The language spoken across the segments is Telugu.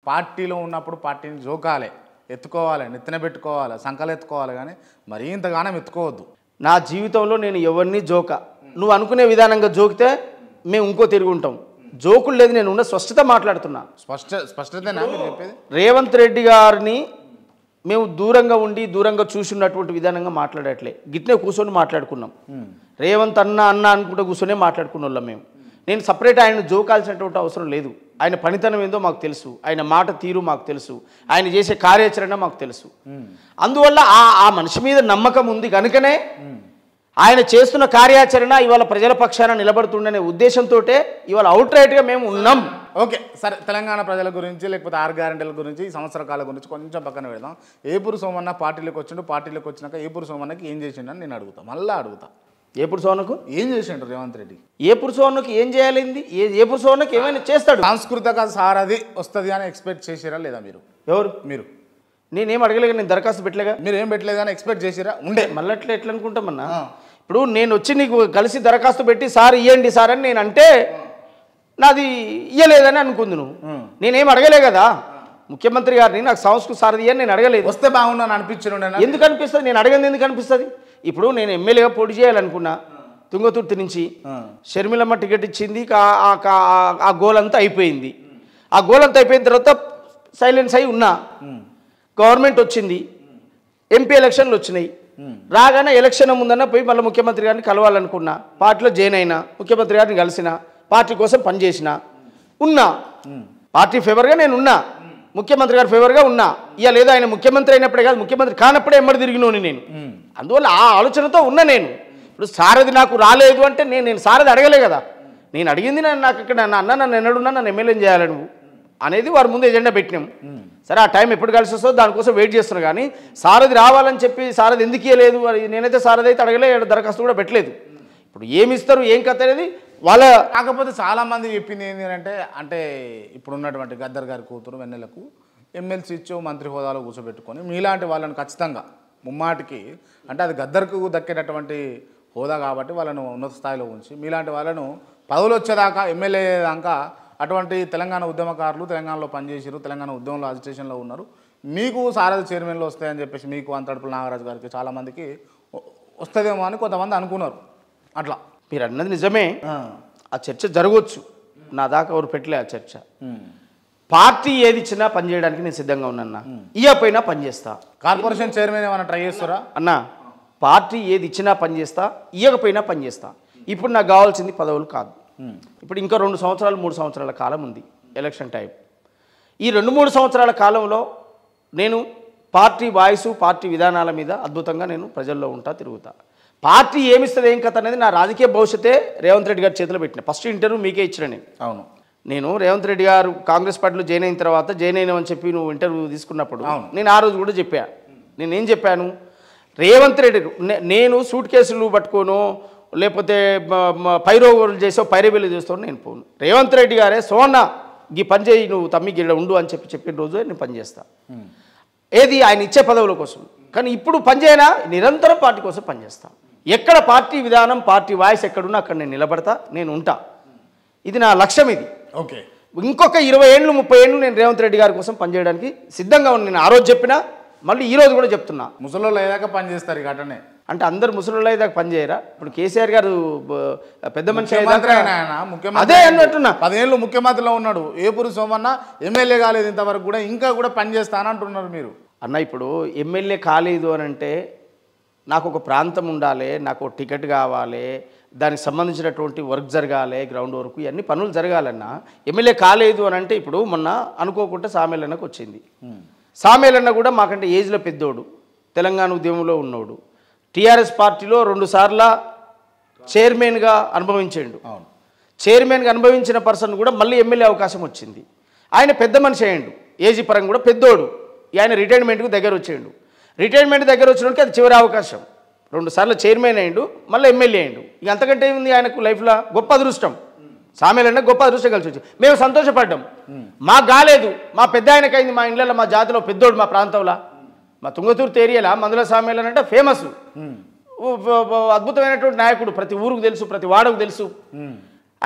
పార్టీలో ఉన్నప్పుడు పార్టీని జోకాలి, ఎత్తుకోవాలి, నెత్తిన పెట్టుకోవాలి, సంకలు ఎత్తుకోవాలి, కానీ మరీ ఇంతగానం ఎత్తుకోవద్దు. నా జీవితంలో నేను ఎవరిని జోక నువ్వు అనుకునే విధానంగా జోకితే మేము ఇంకో తిరిగి ఉంటాం. జోకులు లేదు, నేను ఉన్న స్పష్టత మాట్లాడుతున్నా. స్పష్టతేనా మీరు చెప్పేది? రేవంత్ రెడ్డి గారిని మేము దూరంగా ఉండి దూరంగా చూసినటువంటి విధానంగా మాట్లాడట్లే, గిట్నే కూర్చొని మాట్లాడుకున్నాం. రేవంత్ అన్న అనుకుంటూ కూర్చొనే మాట్లాడుకున్న వాళ్ళం మేము. నేను సపరేట్ ఆయన జోకాల్సినటువంటి అవసరం లేదు. ఆయన పనితనం ఏందో మాకు తెలుసు, ఆయన మాట తీరు మాకు తెలుసు, ఆయన చేసే కార్యాచరణ మాకు తెలుసు. అందువల్ల ఆ మనిషి మీద నమ్మకం ఉంది కనుకనే ఆయన చేస్తున్న కార్యాచరణ ఇవాళ ప్రజల పక్షాన నిలబడుతుందనే ఉద్దేశంతో ఇవాళ అవుట్ రైట్గా మేము ఉన్నాం. ఓకే, సరే. తెలంగాణ ప్రజల గురించి లేకపోతే 6 గ్యారెంటీల గురించి, ఈ సంవత్సర కాలం గురించి కొంచెం పక్కన పెడదాం. ఏపూరు సోమన్న పార్టీలోకి వచ్చిండు, పార్టీలోకి వచ్చినాక ఏపూరు సోమన్నకి ఏం చేసిండని నేను అడుగుతా, మళ్ళీ అడుగుతా. ఏపూరు సోమన్నకు ఏం చేసిండు రేవంత్ రెడ్డి? ఏపూరు సోమన్నకు ఏం చేయాలింది? ఏపూరు సోమన్నకి ఏమైనా చేస్తాడు? సాంస్కృతిక సారథి వస్తుంది అని ఎక్స్పెక్ట్ చేసిరా లేదా మీరు? ఎవరు? మీరు. నేనేం అడగలేక, నేను దరఖాస్తు పెట్టలేగా. మీరు ఏం పెట్టలేదు కానీ ఎక్స్పెక్ట్ చేసిరా? ఉండే. మళ్ళీ ఎట్లా అనుకుంటామన్నా? ఇప్పుడు నేను వచ్చి నీకు కలిసి దరఖాస్తు పెట్టి సార్ ఇవ్వండి సార్ అని నేను అంటే నాది ఇయ్యలేదని అనుకుంది నువ్వు. నేనేం అడగలే కదా ముఖ్యమంత్రి గారిని, నాకు సంస్కృతి సారథి అని నేను అడగలేదు. వస్తే బాగున్నాను అనిపించను. ఎందుకు అనిపిస్తుంది? నేను అడగంది ఎందుకు అనిపిస్తుంది? ఇప్పుడు నేను ఎమ్మెల్యేగా పోటీ చేయాలనుకున్నా, తుంగతుర్తి నుంచి షర్మిలమ్మ టికెట్ ఇచ్చింది, ఆ గోల్ అంతా అయిపోయింది. ఆ గోల్ అంతా అయిపోయిన తర్వాత సైలెన్స్ అయి ఉన్నా. గవర్నమెంట్ వచ్చింది, ఎంపీ ఎలక్షన్లు వచ్చినాయి. రాగానే ఎలక్షన్ ముందన్న పోయి మళ్ళీ ముఖ్యమంత్రి గారిని కలవాలనుకున్నా, పార్టీలో జాయిన్ అయినా, ముఖ్యమంత్రి గారిని కలిసిన, పార్టీ కోసం పనిచేసిన ఉన్నా. పార్టీ ఫేవర్గా నేను ఉన్నా, ముఖ్యమంత్రి గారి ఫేవర్గా ఉన్నా. ఇక లేదా ఆయన ముఖ్యమంత్రి అయినప్పుడే కాదు, ముఖ్యమంత్రి కానప్పుడే ఎమ్మడి తిరిగినోని నేను. అందువల్ల ఆ ఆలోచనతో ఉన్నా నేను. ఇప్పుడు సారథి నాకు రాలేదు అంటే నేను సారథి అడగలే కదా. నేను అడిగింది నాకు ఇక్కడ నన్ను ఎన్నడున్నా నన్ను ఎమ్మెల్యేని చేయాలి నువ్వు అనేది వారి ముందు ఎజెండా పెట్టినాం. సరే, ఆ టైం ఎప్పుడు కలిసి వస్తుందో దానికోసం వెయిట్ చేస్తున్నా. కానీ సారథి రావాలని చెప్పి సారథి ఎందుకు ఇవ్వలేదు, నేనైతే సారథి అయితే అడగలే, దరఖాస్తు కూడా పెట్టలేదు. ఇప్పుడు ఏమి ఇస్తారు ఏం కథ అనేది వాళ్ళ. కాకపోతే చాలామంది చెప్పింది ఏంటి అంటే ఇప్పుడు ఉన్నటువంటి గద్దర్ గారి కూతురు వెన్నెలకు ఎమ్మెల్సీ ఇచ్చో మంత్రి హోదాలో కూర్చోబెట్టుకొని మీలాంటి వాళ్ళని ఖచ్చితంగా ముమ్మాటికి, అంటే అది గద్దర్కు దక్కేటటువంటి హోదా కాబట్టి వాళ్ళను ఉన్నత స్థాయిలో ఉంచి మీలాంటి వాళ్ళను పదవులు వచ్చేదాకా ఎమ్మెల్యే దాకా అటువంటి తెలంగాణ ఉద్యమకారులు తెలంగాణలో పనిచేసారు, తెలంగాణ ఉద్యమంలో అజిటేషన్లో ఉన్నారు. మీకు సారథి చైర్మన్లు వస్తాయని చెప్పేసి మీకు అంతడుపుల నాగరాజు గారికి చాలామందికి వస్తుందేమో అని కొంతమంది అనుకున్నారు. అట్లా మీరు అన్నది నిజమే, ఆ చర్చ జరగవచ్చు. నా దాకా ఎవరు పెట్టలే ఆ చర్చ. పార్టీ ఏది ఇచ్చినా పనిచేయడానికి నేను సిద్ధంగా ఉన్నా, ఇయ్యపోయినా పనిచేస్తా. కార్పొరేషన్ చైర్మన్ ఏమైనా ట్రై చేస్తారా అన్నా? పార్టీ ఏది ఇచ్చినా పనిచేస్తా, ఇయ్యకపోయినా పనిచేస్తా. ఇప్పుడు నాకు కావాల్సింది పదవులు కాదు. ఇప్పుడు ఇంకా 2 సంవత్సరాలు 3 సంవత్సరాల కాలం ఉంది ఎలక్షన్ టైం. ఈ 2-3 సంవత్సరాల కాలంలో నేను పార్టీ వాయిసు, పార్టీ విధానాల మీద అద్భుతంగా నేను ప్రజల్లో ఉంటా, తిరుగుతా. పార్టీ ఏమిస్తుంది ఏం కథ అనేది నా రాజకీయ భవిష్యత్తే రేవంత్ రెడ్డి గారి చేతిలో పెట్టిన. ఫస్ట్ ఇంటర్వ్యూ మీకే ఇచ్చిన నేను. అవును, నేను రేవంత్ రెడ్డి గారు కాంగ్రెస్ పార్టీలో జాయిన్ అయిన తర్వాత జాయిన్ అయినామని చెప్పి నువ్వు ఇంటర్వ్యూ తీసుకున్నప్పుడు నేను ఆ రోజు కూడా చెప్పా. నేనేం చెప్పాను? రేవంత్ రెడ్డి నేను సూట్ కేసులు పట్టుకోను, లేకపోతే పైరోగోలు చేసో పైరవీలు చేస్తాను నేను పోను. రేవంత్ రెడ్డి గారే సోన్న ఈ పని చేయి, నువ్వు తమ్మికి ఇలా ఉండు అని చెప్పిన రోజు నేను పనిచేస్తా. ఏది ఆయన ఇచ్చే పదవుల కోసం. కానీ ఇప్పుడు పనిచేయనా, నిరంతరం పార్టీ కోసం పనిచేస్తా. ఎక్కడ పార్టీ విధానం, పార్టీ వాయిస్ ఎక్కడున్నా అక్కడ నేను నిలబడతా, నేను ఉంటా. ఇది నా లక్ష్యం. ఇది ఓకే. ఇంకొక 20 ఏళ్ళు 30 ఏళ్ళు నేను రేవంత్ రెడ్డి గారి కోసం పనిచేయడానికి సిద్ధంగా ఉన్నాను. నేను ఆ రోజు చెప్పినా, మళ్ళీ ఈ రోజు కూడా చెప్తున్నా. ముసలోళ్ళు అయ్యాక పనిచేస్తారు ఇక అటనే. అంటే అందరు ముసలోళ్ళు అయ్యేదాకా పనిచేయరా? ఇప్పుడు కేసీఆర్ గారు పెద్ద మనిషి అదే అన్నట్టున్నా 10 ఏళ్ళు ముఖ్యమంత్రిలో ఉన్నాడు. ఏపూరు సోమన్న ఎమ్మెల్యే కాలేదు ఇంతవరకు కూడా, ఇంకా కూడా పనిచేస్తానంటున్నారు మీరు. అన్న ఇప్పుడు ఎమ్మెల్యే కాలేదు అని అంటే నాకు ఒక ప్రాంతం ఉండాలి, నాకు ఒక టికెట్ కావాలి, దానికి సంబంధించినటువంటి వర్క్ జరగాలి, గ్రౌండ్ వర్క్, ఇవన్నీ పనులు జరగాలన్నా. ఎమ్మెల్యే కాలేదు అని అంటే ఇప్పుడు మొన్న అనుకోకుండా సామేలన్నకు వచ్చింది. సామేలన్న కూడా మాకంటే ఏజ్లో పెద్దోడు, తెలంగాణ ఉద్యమంలో ఉన్నోడు, టీఆర్ఎస్ పార్టీలో 2 సార్ల చైర్మన్గా అనుభవించాడు. చైర్మన్గా అనుభవించిన పర్సన్ కూడా మళ్ళీ ఎమ్మెల్యే అవకాశం వచ్చింది. ఆయన పెద్ద మనిషి అయ్యాడు, ఏజీ పరంగా కూడా పెద్దోడు. ఆయన రిటైర్మెంట్కు దగ్గర వచ్చాడు. రిటైర్మెంట్ దగ్గర వచ్చినోడికి అది చివరి అవకాశం. 2 సార్లు చైర్మన్ అయ్యాడు, మళ్ళీ ఎమ్మెల్యే అయ్యాడు. ఇక అంతకంటే ఏముంది ఆయనకు లైఫ్లో? గొప్ప అదృష్టం. సామేలన్న గొప్ప అదృష్టం కలిసి వచ్చి మేము సంతోషపడ్డాం. మాకు కాలేదు, మా పెద్ద ఆయనకైంది. మా ఇంట్లో మా జాతిలో పెద్దోడు, మా ప్రాంతంలో మా తుంగతుర్తి ఏరియాలో మందుల సామేలన్న అంటే ఫేమస్, అద్భుతమైనటువంటి నాయకుడు. ప్రతి ఊరుకు తెలుసు, ప్రతి వాడకు తెలుసు.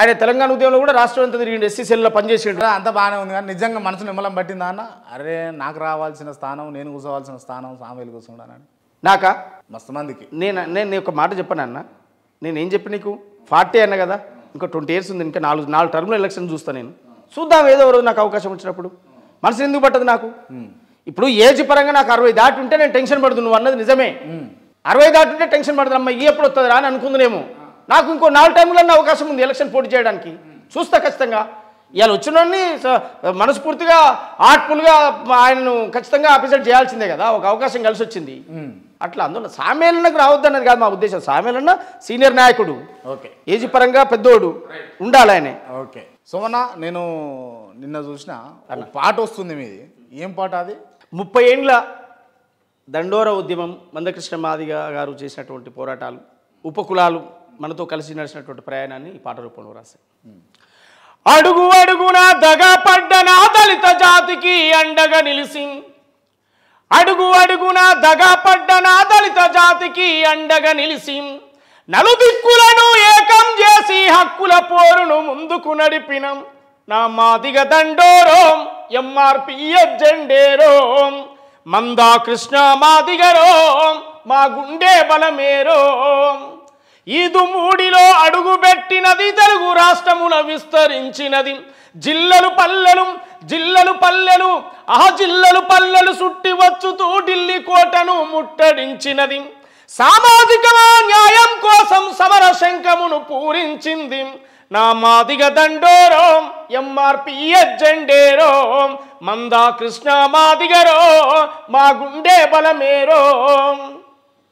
ఆయన తెలంగాణ ఉద్యమంలో కూడా రాష్ట్రం అంతా తిరిగిండు, ఎస్సీ సెల్లో పనిచేసిండు. అంత బాగానే ఉంది కానీ నిజంగా మనసు నిమ్మలం పట్టిందా అన్న? అరే నాకు రావాల్సిన స్థానం, నేను కూర్చోవాల్సిన స్థానం సామేలు కూర్చున్నానని నాకా మస్తు మందికి. నేను ఒక మాట చెప్పాను అన్న, నేను ఏం చెప్పి నీకు 40 అన్న కదా, ఇంకా 20 years ఉంది, ఇంకా 4 టర్మ్లో ఎలక్షన్ చూస్తాను నేను. చూద్దాం ఏదో రోజు నాకు అవకాశం వచ్చినప్పుడు. మనసు ఎందుకు పట్టదు నాకు? ఇప్పుడు ఏజ్ పరంగా నాకు 60 దాటి ఉంటే నేను టెన్షన్ పడుతుంది, నువ్వు అన్నది నిజమే. 60 దాటి ఉంటే టెన్షన్ పడుతుంది, అమ్మ ఈ ఎప్పుడు వస్తుంది రా అని అనుకుందునేమో. నాకు ఇంకో 4 టైంలో అవకాశం ఉంది ఎలక్షన్ పోటీ చేయడానికి, చూస్తా ఖచ్చితంగా. ఇవాళ వచ్చినోడిని మనస్ఫూర్తిగా ఆర్ట్ఫుల్గా ఆయనను ఖచ్చితంగా అప్రిషియేట్ చేయాల్సిందే కదా, ఒక అవకాశం కలిసి వచ్చింది. అట్లా అందులో సామేలన్నకు రావద్దన్నది కాదు మా ఉద్దేశం. సామేలన్న సీనియర్ నాయకుడు, ఓకే, ఏజ్ పరంగా పెద్దోడు, ఉండాలి ఆయనే. ఓకే సోమన్న, నేను నిన్న చూసిన పాట వస్తుంది మీది, ఏం పాట అది? 30 ఏండ్ల దండోర ఉద్యమం, మందకృష్ణ మాదిగ గారు చేసినటువంటి పోరాటాలు, ఉపకులాలు మనతో కలిసి నడిచినటువంటి ప్రయాణాన్ని ఈ పాట రూపంలో రాశారు. అడుగు అడుగున దగా పడ్డ నా దళిత జాతికి అండగా నిలిసి, అడుగు అడుగున దగా పడ్డ నా దళిత జాతికి అండగా నిలిసి, నలుదిక్కులను ఏకం చేసి హక్కుల పోరును ముందుకు నడిపినం నా మాదిగ దండోరోం ఎంఆర్పిఎస్ జెండేరోం, మందా కృష్ణ మాదిగరోం మా గుండె బలమేరోం. ఈదు మూడిలో అడుగుపెట్టినది తెలుగు రాష్ట్రముల విస్తరించినది, జిల్లలు పల్లెలు జిల్లలు పల్లెలు జిల్లలు పల్లెలు సుట్టి వచ్చుతూ ఢిల్లీ కోటను ముట్టడించినది, సామాజిక న్యాయం కోసం సమర శంఖమును పూరించింది నా మాదిగ దండోరోం ఎంఆర్పిఎస్ జెండేరోం, మందా కృష్ణ మాదిగరోం మా గుండె బలమేరోం.